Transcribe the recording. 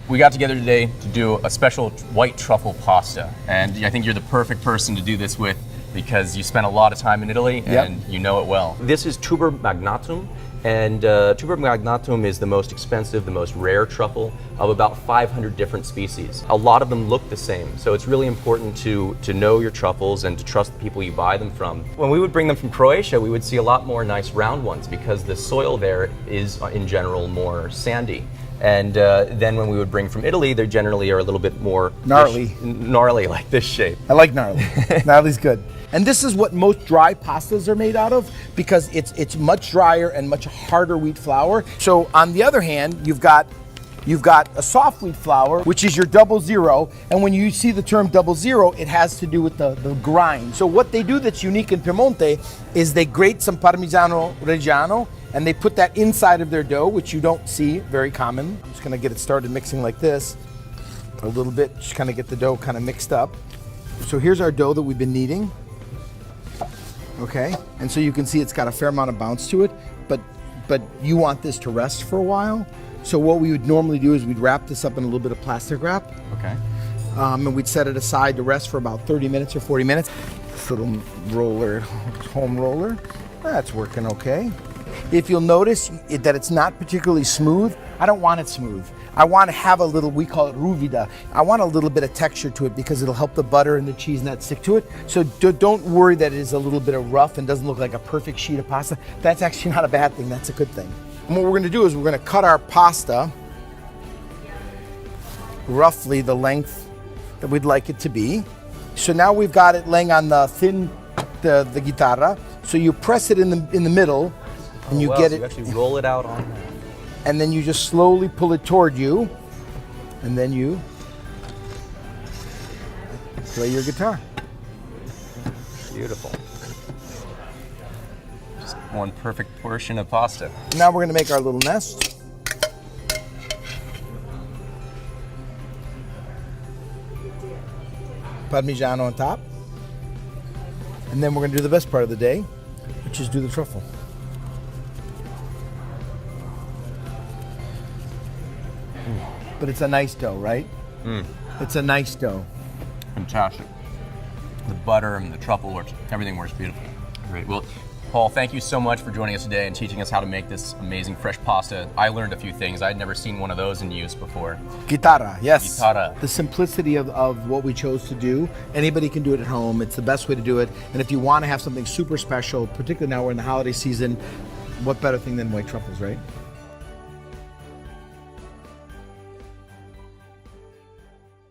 We got together today to do a special white truffle pasta, and I think you're the perfect person to do this with because you spent a lot of time in Italy and you know it well. This is tuber magnatum, and tuber magnatum is the most expensive, the most rare truffle of about 500 different species. A lot of them look the same, so it's really important to know your truffles and to trust the people you buy them from. When we would bring them from Croatia, we would see a lot more nice round ones because the soil there is in general more sandy. And then when we would bring from Italy, they generally are a little bit more gnarly like this shape. I like gnarly. Gnarly's good. And this is what most dry pastas are made out of because it's much drier and much harder wheat flour. So on the other hand, you've got a soft wheat flour, which is your 00. And when you see the term 00, it has to do with the grind. So what they do that's unique in Piemonte is they grate some Parmigiano Reggiano and they put that inside of their dough, which you don't see very common. I'm just gonna get it started mixing like this a little bit, just kind of get the dough kind of mixed up. So here's our dough that we've been kneading. Okay, and so you can see it's got a fair amount of bounce to it, but you want this to rest for a while. So what we would normally do is we'd wrap this up in a little bit of plastic wrap. Okay. And we'd set it aside to rest for about 30 minutes or 40 minutes. This little roller, home roller, that's working okay. If you'll notice that it's not particularly smooth, I don't want it smooth. I want to have a little, we call it ruvida. I want a little bit of texture to it because it'll help the butter and the cheese not stick to it. So don't worry that it is a little bit of rough and doesn't look like a perfect sheet of pasta. That's actually not a bad thing, that's a good thing. And what we're going to do is we're going to cut our pasta roughly the length that we'd like it to be. So now we've got it laying on the thin, the guitarra. So you press it in the middle and you get it. You actually roll it out on that. And then you just slowly pull it toward you, and then you play your guitar. Beautiful. Just one perfect portion of pasta. Now we're going to make our little nest. Parmigiano on top. And then we're going to do the best part of the day, which is do the truffle. But it's a nice dough, right? It's a nice dough. Fantastic. The butter and the truffle works, everything works beautiful. Great. Well, Paul, thank you so much for joining us today and teaching us how to make this amazing fresh pasta. I learned a few things. I'd never seen one of those in use before. Guitarra, yes. Guitarra. The simplicity of what we chose to do. Anybody can do it at home. It's the best way to do it. And if you want to have something super special, particularly now we're in the holiday season, what better thing than white truffles, right?